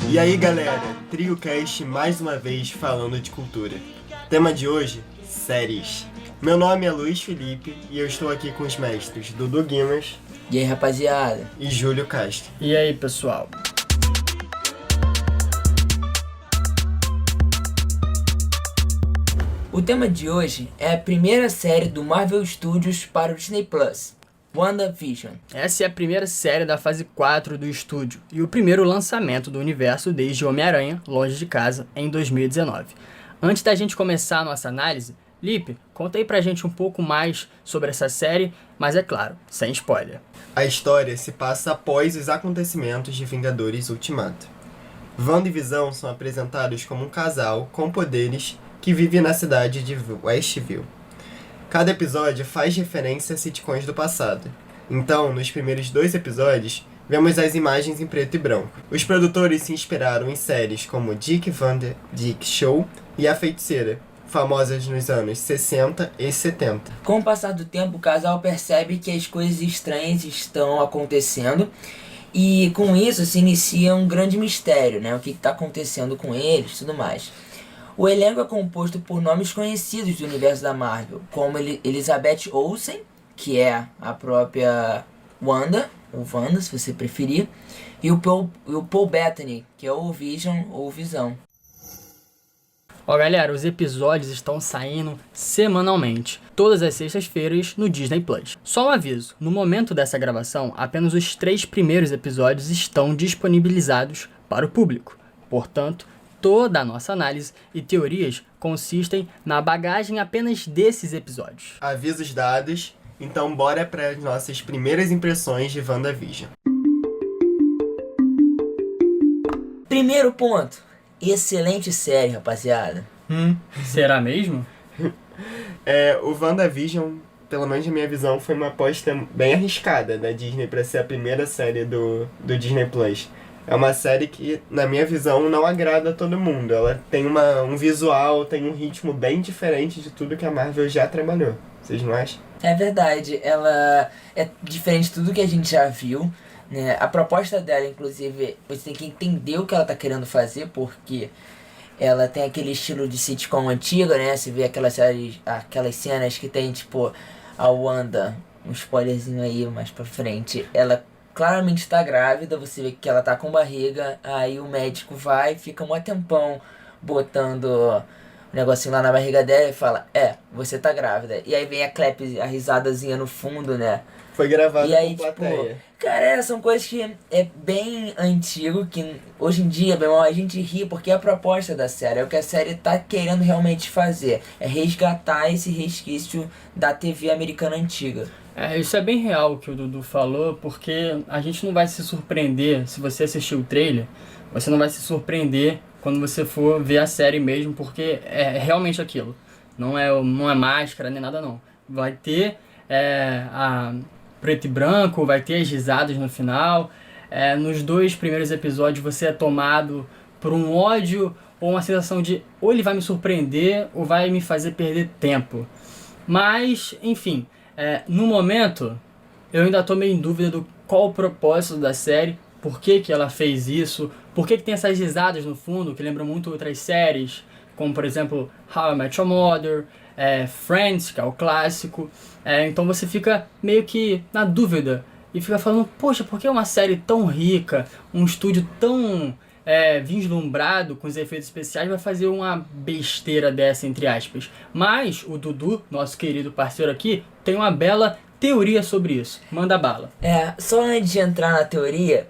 E aí galera, TrioCast mais uma vez falando de cultura. Tema de hoje, séries. Meu nome é Luiz Felipe e eu estou aqui com os mestres Dudu Guimas. E aí rapaziada? E Júlio Castro. E aí pessoal? O tema de hoje é a primeira série do Marvel Studios para o Disney Plus, WandaVision. Essa é a primeira série da fase 4 do estúdio e o primeiro lançamento do universo desde Homem-Aranha, Longe de Casa, em 2019. Antes da gente começar a nossa análise, Lipe, conta aí pra gente um pouco mais sobre essa série, mas é claro, sem spoiler. A história se passa após os acontecimentos de Vingadores Ultimato. Wanda e Visão são apresentados como um casal com poderes que vive na cidade de Westview. Cada episódio faz referência a sitcoms do passado. Então, nos primeiros 2 episódios, vemos as imagens em preto e branco. Os produtores se inspiraram em séries como Dick Van Dyke Show e A Feiticeira, famosas nos anos 60 e 70. Com o passar do tempo, o casal percebe que as coisas estranhas estão acontecendo e com isso se inicia um grande mistério, né? O que está acontecendo com eles e tudo mais. O elenco é composto por nomes conhecidos do universo da Marvel, como Elizabeth Olsen, que é a própria Wanda, ou Wanda se você preferir, e o Paul Bettany, que é o Vision ou Visão. Ó galera, os episódios estão saindo semanalmente, todas as sextas-feiras no Disney Plus. Só um aviso, no momento dessa gravação, apenas os 3 primeiros episódios estão disponibilizados para o público. Portanto, toda a nossa análise e teorias consistem na bagagem apenas desses episódios. Avisos dados, então bora para as nossas primeiras impressões de WandaVision. Primeiro ponto, excelente série, rapaziada. Será mesmo? O WandaVision, pelo menos na minha visão, foi uma aposta bem arriscada da Disney para ser a primeira série do Disney Plus. É uma série que, na minha visão, não agrada a todo mundo. Ela tem um visual, tem um ritmo bem diferente de tudo que a Marvel já trabalhou. Vocês não acham? É verdade, ela é diferente de tudo que a gente já viu, né? A proposta dela, inclusive, você tem que entender o que ela tá querendo fazer, porque ela tem aquele estilo de sitcom antiga, né? Você vê aquelas cenas que tem, tipo, a Wanda, um spoilerzinho aí mais pra frente, ela claramente tá grávida, você vê que ela tá com barriga, aí o médico vai, fica um tempão botando o negocinho lá na barriga dela e fala, você tá grávida. E aí vem a risadazinha no fundo, né? Foi gravado e aí, com plateia. Cara, são coisas que é bem antigo, que hoje em dia, meu irmão, a gente ri porque é a proposta da série, é o que a série tá querendo realmente fazer, é resgatar esse resquício da TV americana antiga. Isso é bem real o que o Dudu falou, porque a gente não vai se surpreender, se você assistir o trailer, você não vai se surpreender quando você for ver a série mesmo, porque é realmente aquilo. Não é máscara nem nada não. Vai ter a preto e branco, vai ter as risadas no final. Nos 2 primeiros episódios você é tomado por um ódio ou uma sensação de ou ele vai me surpreender ou vai me fazer perder tempo. Mas, enfim, no momento eu ainda estou meio em dúvida do qual o propósito da série, por que ela fez isso, por que tem essas risadas no fundo que lembram muito outras séries, como por exemplo How I Met Your Mother, Friends, que é o clássico. Então você fica meio que na dúvida e fica falando, poxa, por que uma série tão rica, um estúdio tão vislumbrado com os efeitos especiais vai fazer uma besteira dessa, entre aspas. Mas o Dudu, nosso querido parceiro aqui, tem uma bela teoria sobre isso. Manda bala. Só antes de entrar na teoria,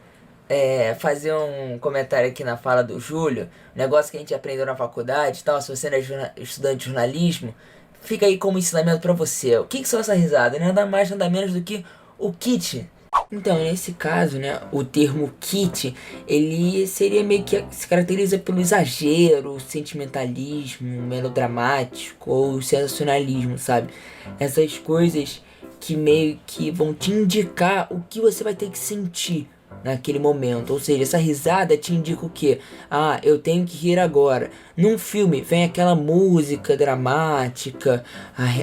fazer um comentário aqui na fala do Júlio, negócio que a gente aprendeu na faculdade e tal, se você não é estudante de jornalismo, fica aí como ensinamento pra você. O que são essas risadas? Nada mais, nada menos do que o kit. Então, nesse caso, né, o termo kit, ele seria meio que se caracteriza pelo exagero, sentimentalismo, melodramático ou sensacionalismo, sabe? Essas coisas que meio que vão te indicar o que você vai ter que sentir naquele momento. Ou seja, essa risada te indica o quê? Ah, eu tenho que rir agora. Num filme vem aquela música dramática,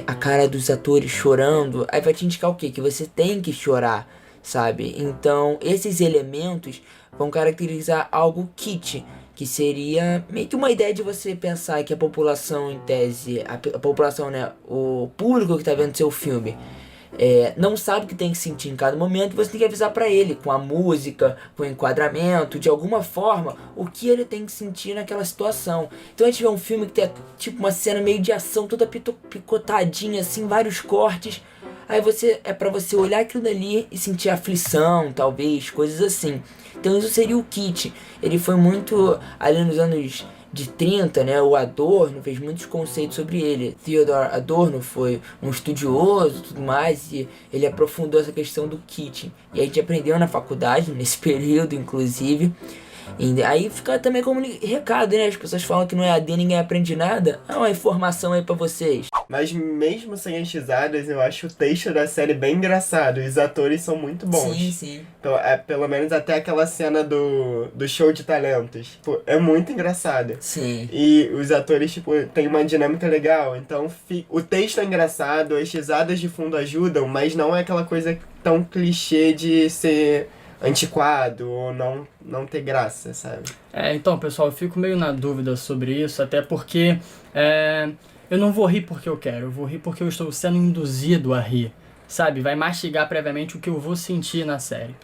a cara dos atores chorando, aí vai te indicar o quê? Que você tem que chorar. sabe? Então, esses elementos vão caracterizar algo kitsch, que seria meio que uma ideia de você pensar que a população, em tese, a população, né, o público que tá vendo seu filme, não sabe o que tem que sentir em cada momento, você tem que avisar pra ele, com a música, com o enquadramento, de alguma forma, o que ele tem que sentir naquela situação. Então a gente vê um filme que tem tipo uma cena meio de ação, toda picotadinha, assim, vários cortes. Aí é pra você olhar aquilo dali e sentir aflição, talvez, coisas assim. Então isso seria o Kitsch. Ele foi muito ali nos anos de 30, né? O Adorno fez muitos conceitos sobre ele. Theodor Adorno foi um estudioso e tudo mais, e ele aprofundou essa questão do Kitsch. E a gente aprendeu na faculdade, nesse período, inclusive. E aí fica também como recado, né? As pessoas falam que não é AD, ninguém aprende nada. É uma informação aí pra vocês. Mas mesmo sem as risadas, eu acho o texto da série bem engraçado. E os atores são muito bons. Sim, sim. Então, pelo menos até aquela cena do show de talentos. Tipo, é muito engraçada. Sim. E os atores, tipo, tem uma dinâmica legal. Então, o texto é engraçado, as risadas de fundo ajudam, mas não é aquela coisa tão clichê de ser antiquado ou não ter graça, sabe? Então, pessoal, eu fico meio na dúvida sobre isso, até porque eu não vou rir porque eu quero, eu vou rir porque eu estou sendo induzido a rir, sabe? Vai mastigar previamente o que eu vou sentir na série.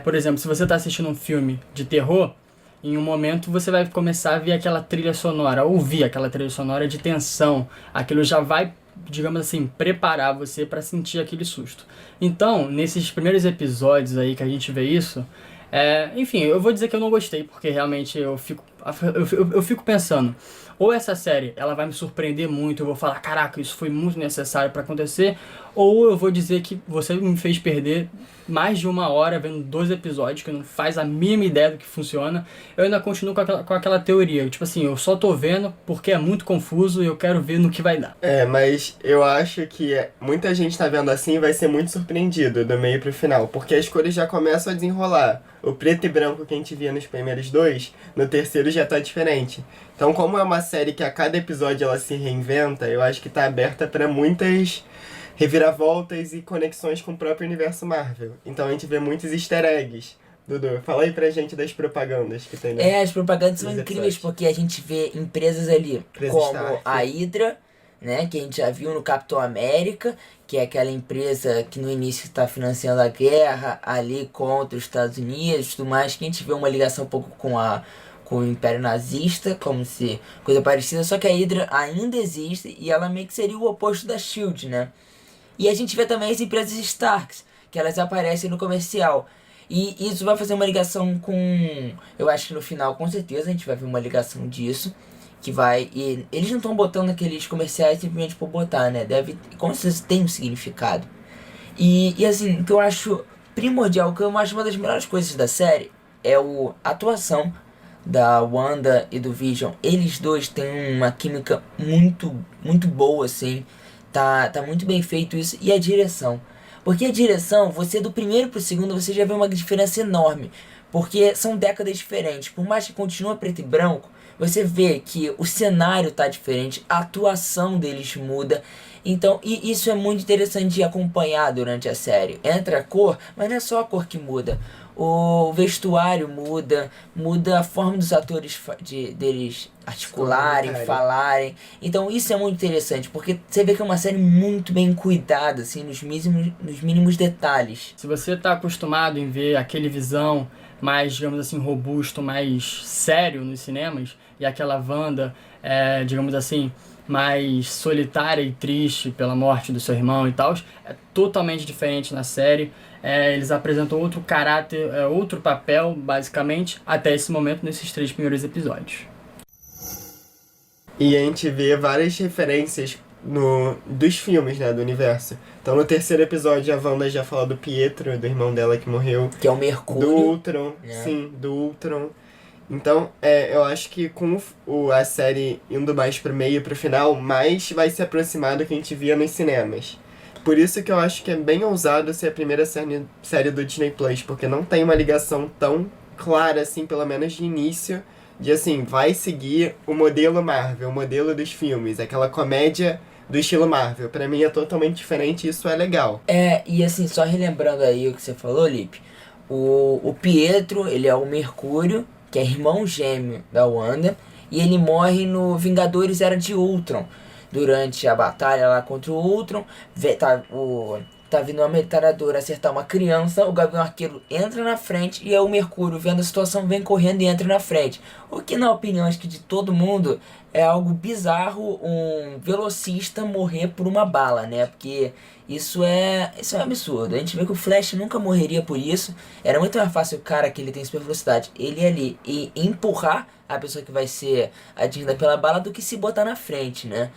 Por exemplo, se você está assistindo um filme de terror, em um momento você vai começar a ver aquela trilha sonora, ouvir aquela trilha sonora de tensão, aquilo já vai, digamos assim, preparar você para sentir aquele susto. Então, nesses primeiros episódios aí que a gente vê isso, enfim, eu vou dizer que eu não gostei, porque realmente eu fico pensando, ou essa série ela vai me surpreender muito, eu vou falar, caraca, isso foi muito necessário para acontecer, ou eu vou dizer que você me fez perder mais de 1 hora vendo 2 episódios, que não faz a mínima ideia do que funciona. Eu ainda continuo com aquela teoria, tipo assim, eu só tô vendo porque é muito confuso e eu quero ver no que vai dar. Mas eu acho que muita gente tá vendo assim e vai ser muito surpreendido do meio pro final, porque as cores já começam a desenrolar. O preto e branco que a gente via nos primeiros 2, no terceiro já tá diferente. Então, como é uma série que a cada episódio ela se reinventa, eu acho que tá aberta pra muitas reviravoltas e conexões com o próprio universo Marvel. Então a gente vê muitos easter eggs. Dudu, fala aí pra gente das propagandas que tem, né? As propagandas são incríveis porque a gente vê empresas ali como Stark. a Hydra, né, que a gente já viu no Capitão América, que é aquela empresa que no início está financiando a guerra ali contra os Estados Unidos e tudo mais, que a gente vê uma ligação um pouco com o Império Nazista, como se coisa parecida, só que a Hydra ainda existe e ela meio que seria o oposto da SHIELD, né? E a gente vê também as empresas Starks, que elas aparecem no comercial. E isso vai fazer uma ligação com... Eu acho que no final, com certeza, a gente vai ver uma ligação disso. Que vai... E eles não estão botando aqueles comerciais simplesmente por botar, né? Com certeza tem um significado. E assim, o que eu acho primordial, o que eu acho uma das melhores coisas da série é a atuação da Wanda e do Vision. Eles dois têm uma química muito, muito boa, assim. Tá muito bem feito isso. E a direção. Porque a direção, você do primeiro pro segundo, você já vê uma diferença enorme. Porque são décadas diferentes. Por mais que continue preto e branco, você vê que o cenário tá diferente, a atuação deles muda. Então, e isso é muito interessante de acompanhar durante a série. Entra a cor, mas não é só a cor que muda. O vestuário muda a forma dos atores deles articularem, falarem. Então isso é muito interessante, porque você vê que é uma série muito bem cuidada, assim, nos mínimos detalhes. Se você tá acostumado em ver aquele Visão mais, digamos assim, robusto, mais sério nos cinemas, e aquela Wanda, digamos assim, mais solitária e triste pela morte do seu irmão e tal, é totalmente diferente na série. Eles apresentam outro caráter, outro papel, basicamente, até esse momento, nesses 3 primeiros episódios. E a gente vê várias referências dos filmes, né, do universo. Então no terceiro episódio a Wanda já fala do Pietro, do irmão dela que morreu. Que é o Mercúrio. Do Ultron, sim, do Ultron. Então, eu acho que com a série indo mais pro meio e pro final, mais vai se aproximar do que a gente via nos cinemas. Por isso que eu acho que é bem ousado ser a primeira série do Disney Plus, porque não tem uma ligação tão clara, assim, pelo menos de início, de assim, vai seguir o modelo Marvel, o modelo dos filmes, aquela comédia do estilo Marvel. Pra mim é totalmente diferente e isso é legal. E assim, só relembrando aí o que você falou, Lipe, o Pietro, ele é o Mercúrio, que é irmão gêmeo da Wanda, e ele morre no Vingadores Era de Ultron. Durante a batalha lá contra o Ultron, tá vindo uma metralhadora acertar uma criança, o Gavião Arqueiro entra na frente e aí o Mercúrio, vendo a situação, vem correndo e entra na frente. O que, na opinião, acho que de todo mundo, é algo bizarro um velocista morrer por uma bala, né? Porque isso é um absurdo. A gente vê que o Flash nunca morreria por isso. Era muito mais fácil o cara que ele tem super velocidade, ele ir ali e empurrar a pessoa que vai ser atingida pela bala do que se botar na frente, né?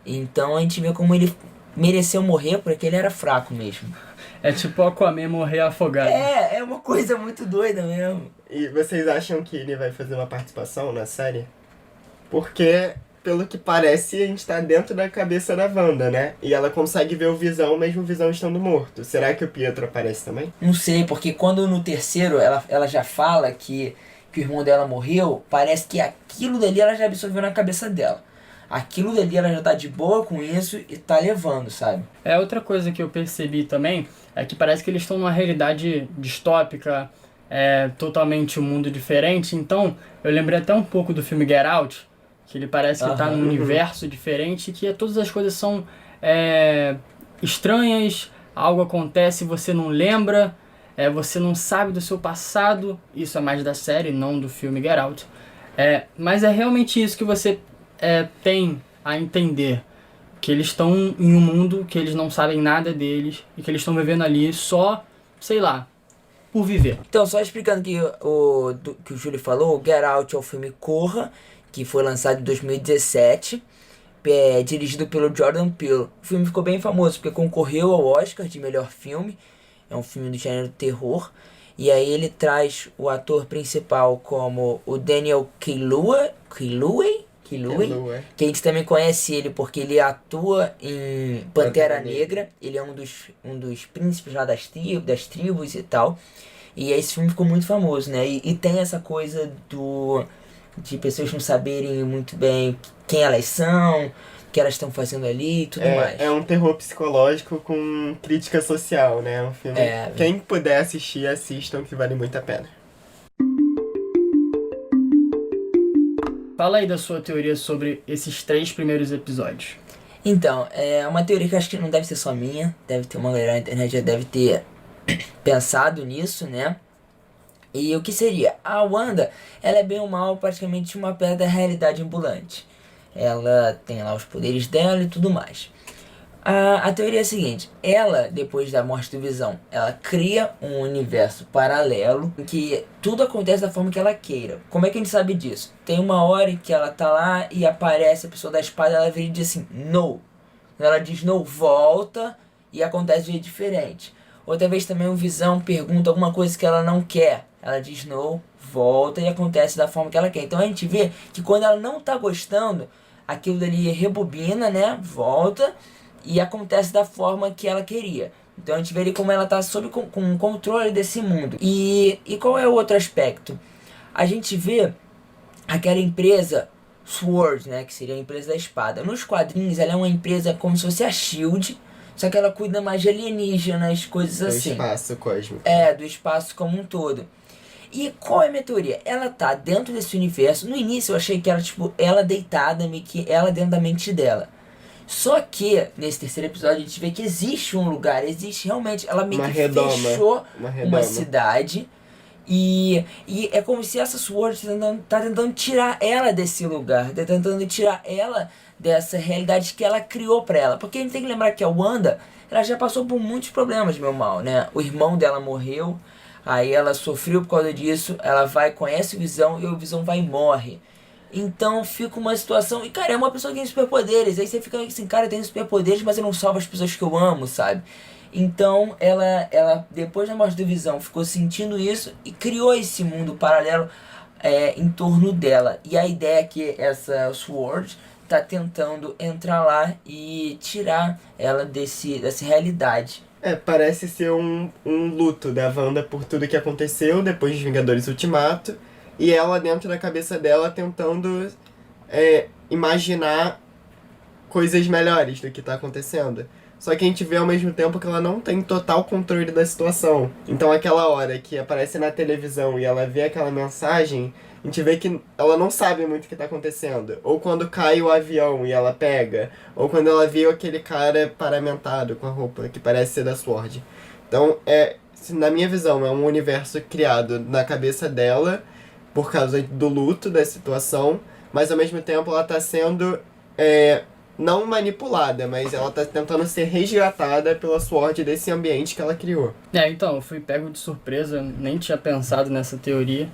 Então a gente vê como ele mereceu morrer porque ele era fraco mesmo. É tipo o Aquaman morrer afogado. É uma coisa muito doida mesmo. E vocês acham que ele vai fazer uma participação na série? Porque, pelo que parece, a gente tá dentro da cabeça da Wanda, né? E ela consegue ver o Visão, mesmo o Visão estando morto. Será que o Pietro aparece também? Não sei, porque quando no terceiro ela já fala que o irmão dela morreu, parece que aquilo dali ela já absorveu na cabeça dela. Aquilo dali ela já tá de boa com isso e tá levando, sabe? Outra coisa que eu percebi também é que parece que eles estão numa realidade distópica, totalmente um mundo diferente. Então, eu lembrei até um pouco do filme Get Out, que ele parece que tá num universo diferente, que todas as coisas são estranhas, algo acontece e você não lembra, você não sabe do seu passado. Isso é mais da série, não do filme Get Out. Mas é realmente isso que você tem a entender, que eles estão em um mundo que eles não sabem nada deles e que eles estão vivendo ali só, sei lá, por viver. Então, só explicando que que o Júlio falou, o Get Out é o filme Corra, que foi lançado em 2017, dirigido pelo Jordan Peele. O filme ficou bem famoso porque concorreu ao Oscar de melhor filme, é um filme do gênero terror, e aí ele traz o ator principal como o Daniel Kaluuya, que a gente também conhece ele porque ele atua em Pantera Negra. Ele é um dos príncipes lá das tribos e tal. E esse filme ficou muito famoso, né? E tem essa coisa de pessoas não saberem muito bem quem elas são, o que elas estão fazendo ali e tudo mais. É um terror psicológico com crítica social, né? Um filme. Quem puder assistir, assistam, que vale muito a pena. Fala aí da sua teoria sobre esses 3 primeiros episódios. Então, é uma teoria que eu acho que não deve ser só minha. Deve ter uma galera na internet já deve ter pensado nisso, né? E o que seria? A Wanda, ela é bem ou mal praticamente uma pedra da realidade ambulante. Ela tem lá os poderes dela e tudo mais. A teoria é a seguinte: ela, depois da morte do Visão, ela cria um universo paralelo em que tudo acontece da forma que ela queira. Como é que a gente sabe disso? Tem uma hora em que ela tá lá e aparece a pessoa da espada, ela vira e diz assim, no. Ela diz no, volta, e acontece de jeito diferente. Outra vez também o Visão pergunta alguma coisa que ela não quer. Ela diz no, volta, e acontece da forma que ela quer. Então a gente vê que quando ela não tá gostando, aquilo dali rebobina, né? Volta e acontece da forma que ela queria. Então a gente vê ali como ela tá sob com controle desse mundo. E qual é o outro aspecto? A gente vê aquela empresa SWORD, né, que seria a empresa da espada. Nos quadrinhos ela é uma empresa como se fosse a SHIELD, só que ela cuida mais de alienígenas, coisas assim. Do espaço cósmico. Do espaço como um todo. E qual é a minha teoria? Ela tá dentro desse universo. No início eu achei que era tipo ela deitada, meio que ela dentro da mente dela. Só que, nesse terceiro episódio, a gente vê que existe um lugar, existe realmente, ela meio que fechou uma cidade, e é como se essa SWORD tá tentando tirar ela desse lugar, tá tentando tirar ela dessa realidade que ela criou pra ela. Porque a gente tem que lembrar que a Wanda, ela já passou por muitos problemas, meu mal, né? O irmão dela morreu, aí ela sofreu por causa disso, ela conhece o Visão, e o Visão vai e morre. Então fica uma situação... E, cara, é uma pessoa que tem superpoderes. Aí você fica assim, cara, tem superpoderes, mas eu não salvo as pessoas que eu amo, sabe? Então, ela depois da morte do Visão, ficou sentindo isso e criou esse mundo paralelo em torno dela. E a ideia é que essa SWORD tá tentando entrar lá e tirar ela dessa realidade. Parece ser um luto da Wanda por tudo que aconteceu depois de Vingadores Ultimato. E ela dentro da cabeça dela tentando imaginar coisas melhores do que tá acontecendo. Só que a gente vê ao mesmo tempo que ela não tem total controle da situação. Então aquela hora que aparece na televisão e ela vê aquela mensagem, a gente vê que ela não sabe muito o que tá acontecendo. Ou quando cai o avião e ela pega. Ou quando ela viu aquele cara paramentado com a roupa que parece ser da SWORD. Então, na minha visão, é um universo criado na cabeça dela por causa do luto da situação, mas ao mesmo tempo ela tá sendo não manipulada, mas ela tá tentando ser resgatada pela SWORD desse ambiente que ela criou. Então, eu fui pego de surpresa, nem tinha pensado nessa teoria.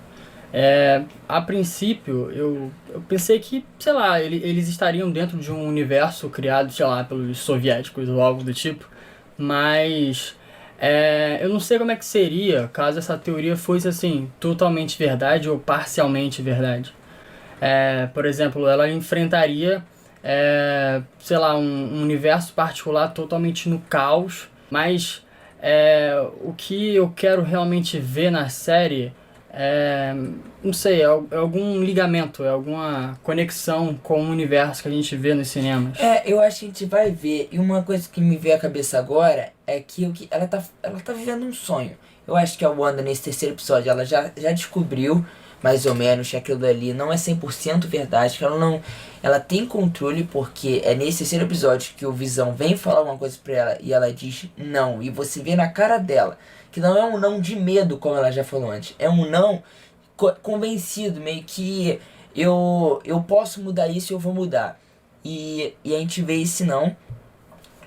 A princípio, eu pensei que, sei lá, eles estariam dentro de um universo criado, sei lá, pelos soviéticos ou algo do tipo, mas eu não sei como é que seria caso essa teoria fosse, assim, totalmente verdade ou parcialmente verdade. Por exemplo, ela enfrentaria, sei lá, um universo particular totalmente no caos, mas o que eu quero realmente ver na série não sei, é algum ligamento, é alguma conexão com o universo que a gente vê nos cinemas. Eu acho que a gente vai ver. E uma coisa que me veio à cabeça agora é que ela tá vivendo um sonho. Eu acho que a Wanda, nesse terceiro episódio, ela já descobriu, mais ou menos, que aquilo ali não é 100% verdade, que ela tem controle, porque é nesse terceiro episódio que o Visão vem falar uma coisa pra ela e ela diz não. E você vê na cara dela que não é um não de medo, como ela já falou antes. É um não convencido, meio que eu posso mudar isso e eu vou mudar. E a gente vê esse não.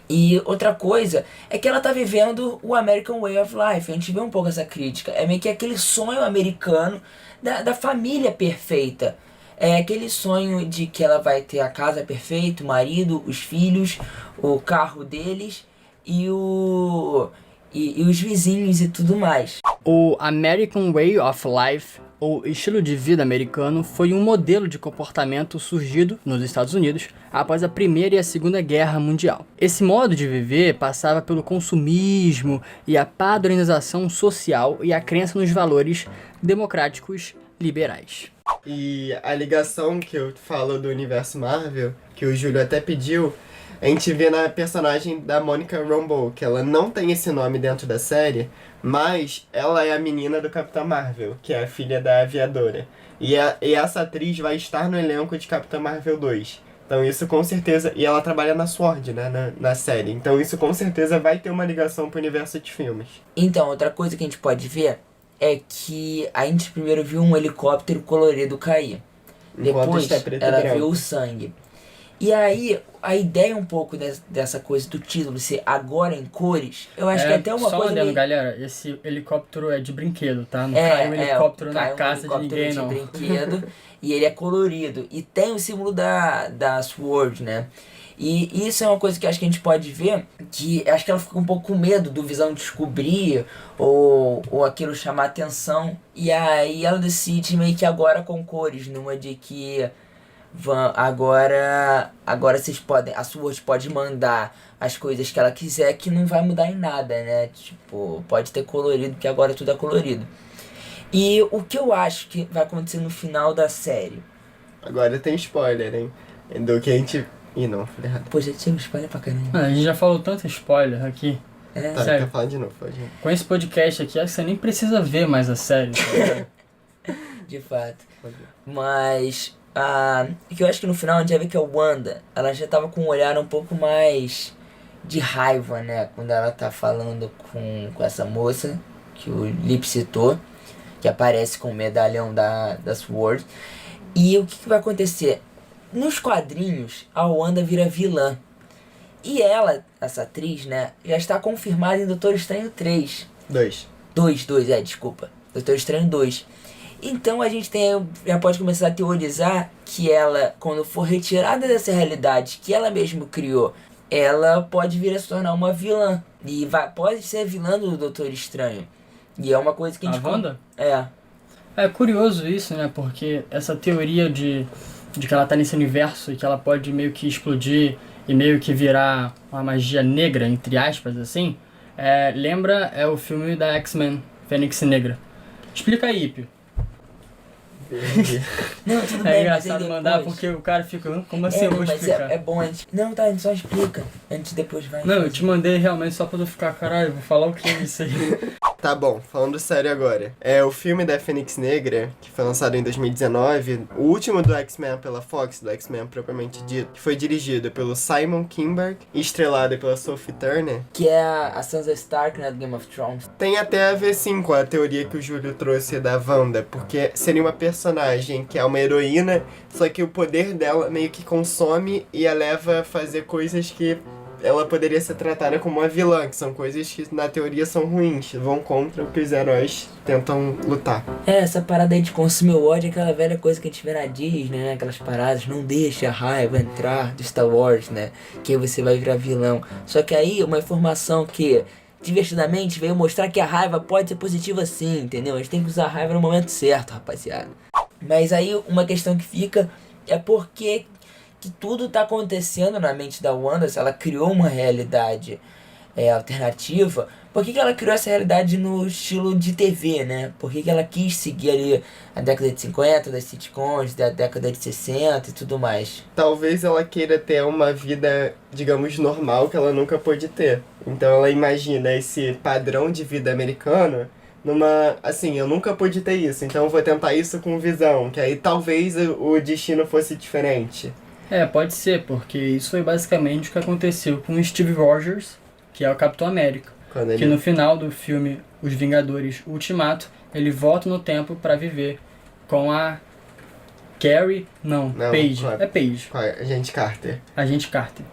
E outra coisa é que ela tá vivendo o American Way of Life. A gente vê um pouco essa crítica. É meio que aquele sonho americano da família perfeita. É aquele sonho de que ela vai ter a casa perfeita, o marido, os filhos, o carro deles e os vizinhos e tudo mais. O American Way of Life, ou estilo de vida americano, foi um modelo de comportamento surgido nos Estados Unidos após a Primeira e a Segunda Guerra Mundial. Esse modo de viver passava pelo consumismo e a padronização social e a crença nos valores democráticos liberais. E a ligação que eu falo do universo Marvel, que o Júlio até pediu, a gente vê na personagem da Monica Rambeau, que ela não tem esse nome dentro da série, mas ela é a menina do Capitão Marvel, que é a filha da aviadora. E essa atriz vai estar no elenco de Capitão Marvel 2. Então isso com certeza... E ela trabalha na SWORD, né, na série. Então isso com certeza vai ter uma ligação pro universo de filmes. Então, outra coisa que a gente pode ver é que a gente primeiro viu um helicóptero colorido cair. Depois ela viu o sangue. E aí, a ideia um pouco dessa coisa do título ser agora em cores, eu acho que até uma só coisa... Só galera, esse helicóptero é de brinquedo, tá? Não caiu um helicóptero na casa de ninguém, não. Brinquedo, e ele é colorido. E tem o símbolo da SWORD, né? E isso é uma coisa que acho que a gente pode ver, que acho que ela fica um pouco com medo do Visão descobrir, ou aquilo chamar atenção. E aí ela decide meio que agora com cores, numa de que... Agora vocês podem, a SWORD pode mandar as coisas que ela quiser, que não vai mudar em nada, né? Tipo, pode ter colorido, que agora tudo é colorido. E o que eu acho que vai acontecer no final da série? Agora tem spoiler, hein? Do que a gente... Ih, não, falei errado. Pô, já tinha spoiler pra caramba. A gente já falou tanto spoiler aqui. Tá, sério. quer falar de novo, pode ir. Com esse podcast aqui, acho que você nem precisa ver mais a série, tá ligado? De fato. Mas... que eu acho que no final a gente vai ver que a Wanda, ela já tava com um olhar um pouco mais de raiva, né? Quando ela tá falando com essa moça, que o Lip citou, que aparece com o medalhão da SWORD. E o que vai acontecer? Nos quadrinhos, a Wanda vira vilã. E ela, essa atriz, né, já está confirmada em Doutor Estranho 3. 2, desculpa. Doutor Estranho 2. Então a gente já pode começar a teorizar que ela, quando for retirada dessa realidade que ela mesma criou, ela pode vir a se tornar uma vilã. E pode ser vilã do Doutor Estranho. E é uma coisa que a gente... A Wanda? É curioso isso, né? Porque essa teoria de que ela tá nesse universo e que ela pode meio que explodir e meio que virar uma magia negra, entre aspas, assim, lembra o filme da X-Men, Fênix Negra. Explica aí, Pio. Não, tudo É bem, engraçado mas aí mandar depois... porque o cara fica, como assim eu não, vou mas explicar? é bom antes. Não, tá, a gente só explica. Antes depois vai. Não, eu te mandei realmente só pra tu ficar, caralho, vou falar o que isso aí. Tá bom, falando sério agora. O filme da Fênix Negra, que foi lançado em 2019, o último do X-Men pela Fox, do X-Men propriamente dito, que foi dirigido pelo Simon Kinberg e estrelado pela Sophie Turner, Que é a Sansa Stark, né, do Game of Thrones. tem até a ver sim com a teoria que o Júlio trouxe da Wanda, porque seria uma personagem que é uma heroína, só que o poder dela meio que consome e a leva a fazer coisas que ela poderia ser tratada como uma vilã, que são coisas que na teoria são ruins, vão contra o que os heróis tentam lutar. Essa parada aí de consumir o ódio é aquela velha coisa que a gente vê na Disney, né? Aquelas paradas, não deixa a raiva entrar do Star Wars, né? Que aí você vai virar vilão. Só que aí uma informação que divertidamente veio mostrar que a raiva pode ser positiva sim, entendeu? A gente tem que usar a raiva no momento certo, rapaziada. Mas aí uma questão que fica é porque que tudo tá acontecendo na mente da Wanda, se ela criou uma realidade alternativa, por que ela criou essa realidade no estilo de TV, né? Por que ela quis seguir ali a década de 50, das sitcoms, da década de 60 e tudo mais? Talvez ela queira ter uma vida, digamos, normal que ela nunca pôde ter. Então ela imagina esse padrão de vida americano numa, assim, eu nunca pude ter isso, então eu vou tentar isso com Visão, que aí talvez o destino fosse diferente. Pode ser, porque isso foi basicamente o que aconteceu com o Steve Rogers, que é o Capitão América. Que no final do filme Os Vingadores Ultimato, ele volta no tempo pra viver com a Carrie, Paige. É Paige. Agente Carter. Agente Carter.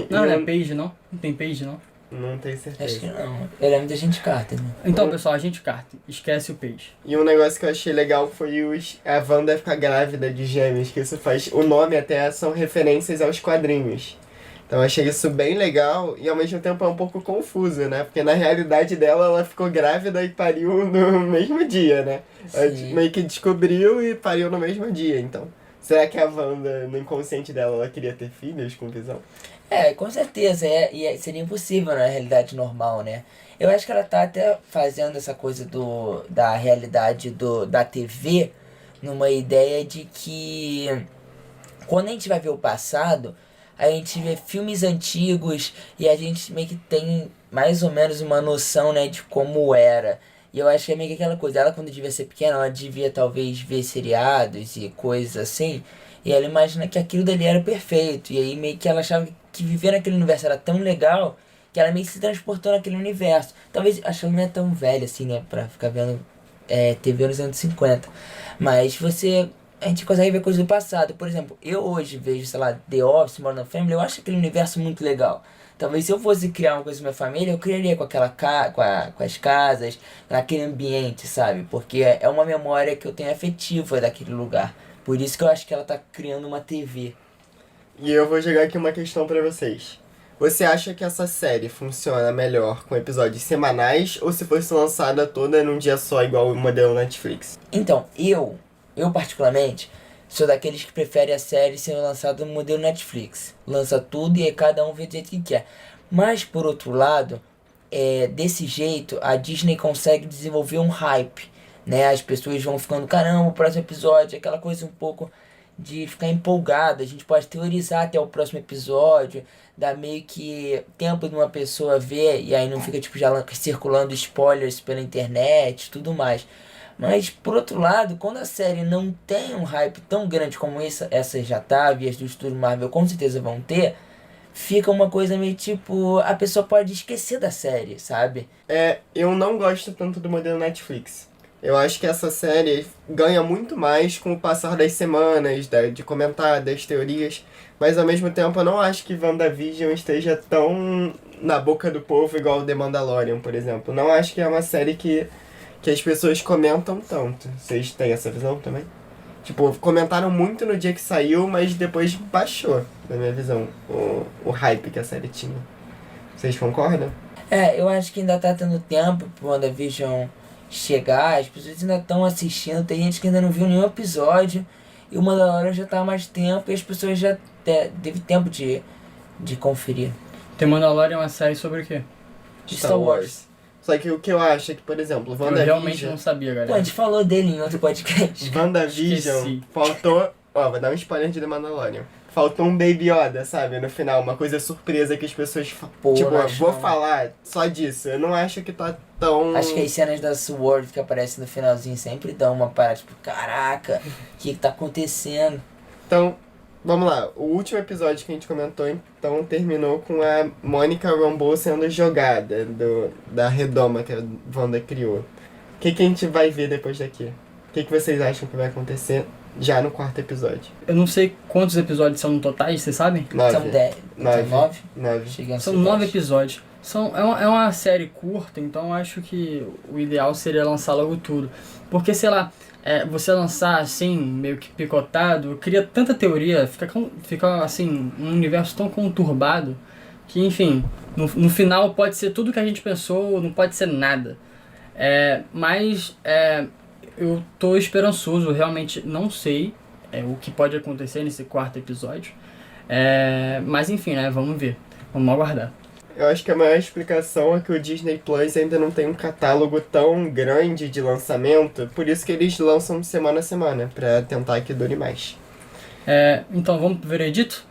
Não é Paige, não? Não tem Paige, não? Não tenho certeza. Acho que não. Eu lembro da gente Carter, né? Então, pessoal, Agente Carter. Esquece o Paige. E um negócio que eu achei legal foi a Wanda ficar grávida de gêmeos, que isso faz... O nome até são referências aos quadrinhos. Então eu achei isso bem legal e ao mesmo tempo é um pouco confuso, né? Porque na realidade dela, ela ficou grávida e pariu no mesmo dia, né? Ela meio que descobriu e pariu no mesmo dia, então. Será que a Wanda, no inconsciente dela, ela queria ter filhos com Visão? Com certeza, seria impossível na realidade normal, né? Eu acho que ela tá até fazendo essa coisa da realidade da TV numa ideia de que quando a gente vai ver o passado, a gente vê filmes antigos e a gente meio que tem mais ou menos uma noção, né, de como era. E eu acho que é meio que aquela coisa, ela quando devia ser pequena, ela devia talvez ver seriados e coisas assim, e ela imagina que aquilo dali era perfeito, e aí meio que ela achava que viver naquele universo era tão legal, que ela meio que se transportou naquele universo. Talvez, acho que ela não é tão velha assim, né, pra ficar vendo TV nos anos 50, mas a gente consegue ver coisas do passado. Por exemplo, eu hoje vejo, sei lá, The Office, Modern Family, eu acho aquele universo muito legal. Talvez se eu fosse criar uma coisa com minha família, eu criaria com aquela com as casas, naquele ambiente, sabe? Porque é uma memória que eu tenho afetiva daquele lugar. Por isso que eu acho que ela tá criando uma TV. E eu vou jogar aqui uma questão pra vocês. Você acha que essa série funciona melhor com episódios semanais ou se fosse lançada toda num dia só, igual o modelo Netflix? Então, eu particularmente, sou daqueles que preferem a série ser lançada no modelo Netflix. Lança tudo e aí cada um vê do jeito que quer. Mas, por outro lado, desse jeito, a Disney consegue desenvolver um hype, né? As pessoas vão ficando, caramba, o próximo episódio, aquela coisa um pouco de ficar empolgado. A gente pode teorizar até o próximo episódio, dá meio que tempo de uma pessoa ver, e aí não fica tipo já circulando spoilers pela internet, tudo mais. Mas, por outro lado, quando a série não tem um hype tão grande como essa já tava, e as do estúdio Marvel com certeza vão ter, fica uma coisa meio tipo, a pessoa pode esquecer da série, sabe? Eu não gosto tanto do modelo Netflix. Eu acho que essa série ganha muito mais com o passar das semanas, de comentar, das teorias, mas ao mesmo tempo eu não acho que WandaVision esteja tão na boca do povo igual The Mandalorian, por exemplo. Não acho que é uma série que as pessoas comentam tanto. Vocês têm essa visão também? Tipo, comentaram muito no dia que saiu, mas depois baixou, na minha visão, o hype que a série tinha. Vocês concordam? Eu acho que ainda tá tendo tempo pro WandaVision chegar, as pessoas ainda estão assistindo, tem gente que ainda não viu nenhum episódio, e o Mandalorian já tá há mais tempo, e as pessoas já teve tempo de conferir. The Mandalorian é uma série sobre o quê? Star Wars. Só que o que eu acho é que, por exemplo, Eu realmente WandaVision... não sabia, Pô, a galera. gente falou dele em outro podcast. WandaVision Esqueci. faltou... Ó, vou dar um spoiler de The Mandalorian. Faltou um Baby Yoda, sabe? No final, uma coisa surpresa que as pessoas... Pô, tipo, não eu acho vou não. falar só disso. Eu não acho que tá tão... Acho que as cenas da Sword que aparecem no finalzinho sempre dão uma parada, tipo, caraca, o que tá acontecendo? Então, vamos lá. O último episódio que a gente comentou, então, terminou com a Monica Rambeau sendo jogada da redoma que a Wanda criou. O que a gente vai ver depois daqui? O que vocês acham que vai acontecer já no 4º episódio? Eu não sei quantos episódios são no totais, vocês sabem? São 10. São 9? 9. Chegando a São ser 9 10. episódios. É uma série curta, então acho que o ideal seria lançar logo tudo. Porque, sei lá, você lançar assim, meio que picotado, cria tanta teoria, fica assim, um universo tão conturbado, que enfim, no final pode ser tudo que a gente pensou, ou não pode ser nada. Mas eu tô esperançoso, realmente não sei o que pode acontecer nesse 4º episódio. Mas enfim, né, vamos ver, vamos aguardar. Eu acho que a maior explicação é que o Disney Plus ainda não tem um catálogo tão grande de lançamento, por isso que eles lançam semana a semana, pra tentar que dure mais. Então vamos pro veredito?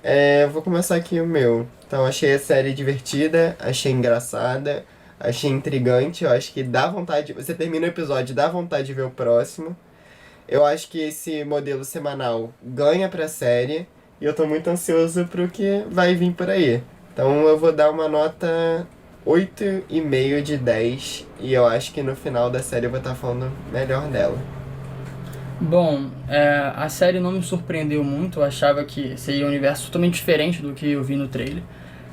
Eu vou começar aqui o meu. Então, achei a série divertida, achei engraçada, achei intrigante, eu acho que dá vontade... Você termina o episódio, dá vontade de ver o próximo. Eu acho que esse modelo semanal ganha pra série, e eu tô muito ansioso pro que vai vir por aí. Então eu vou dar uma nota 8,5 de 10, e eu acho que no final da série eu vou estar falando melhor dela. Bom, a série não me surpreendeu muito, eu achava que seria um universo totalmente diferente do que eu vi no trailer.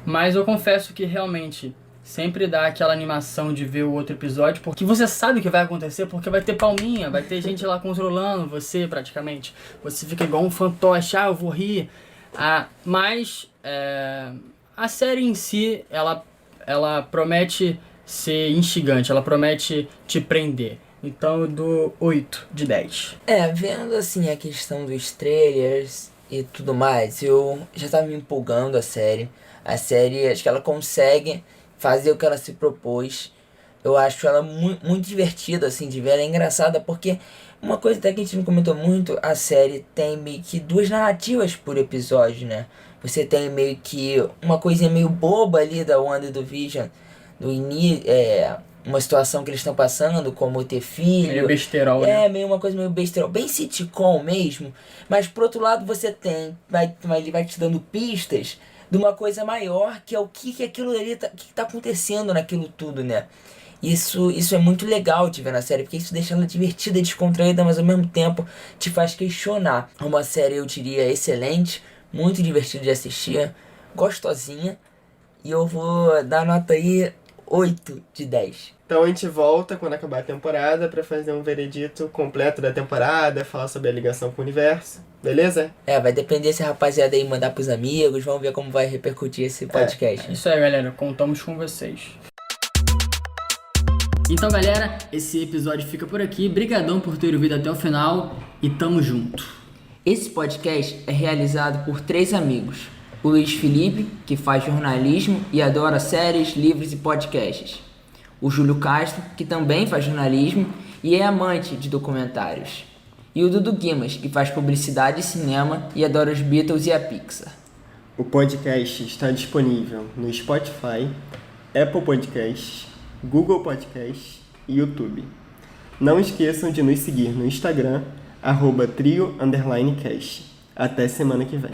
Mas eu confesso que realmente sempre dá aquela animação de ver o outro episódio, porque você sabe o que vai acontecer, porque vai ter palminha, vai ter gente lá controlando você praticamente. Você fica igual um fantoche, eu vou rir. Mas a série em si, ela promete ser instigante, ela promete te prender. Então eu dou 8 de 10. Vendo assim a questão dos trailers e tudo mais, eu já tava me empolgando a série. A série, acho que ela consegue fazer o que ela se propôs. Eu acho ela muito divertida, assim, de ver. Ela é engraçada porque, uma coisa até que a gente não comentou muito, a série tem meio que 2 narrativas por episódio, né? Você tem meio que uma coisinha meio boba ali da Wanda e do Vision, do início, uma situação que eles estão passando, como ter filho. Meio besterol, né? Meio uma coisa meio besterol, bem sitcom mesmo. Mas por outro lado você tem, ele vai te dando pistas de uma coisa maior, que é o que aquilo ali que tá acontecendo naquilo tudo, né? Isso é muito legal de ver na série, porque isso deixa ela divertida, descontraída, mas ao mesmo tempo te faz questionar. É uma série, eu diria, excelente, muito divertida de assistir, gostosinha, e eu vou dar nota aí 8 de 10. Então a gente volta quando acabar a temporada pra fazer um veredito completo da temporada, falar sobre a ligação com o universo, beleza? Vai depender se a rapaziada aí mandar pros amigos, vamos ver como vai repercutir esse podcast. Isso aí, galera, contamos com vocês. Então, galera, esse episódio fica por aqui. Brigadão por ter ouvido até o final e tamo junto. Esse podcast é realizado por 3 amigos. O Luiz Felipe, que faz jornalismo e adora séries, livros e podcasts. O Júlio Castro, que também faz jornalismo e é amante de documentários. E o Dudu Guimas, que faz publicidade e cinema e adora os Beatles e a Pixar. O podcast está disponível no Spotify, Apple Podcasts, Google Podcasts e YouTube. Não esqueçam de nos seguir no Instagram, @trio_cast. Até semana que vem.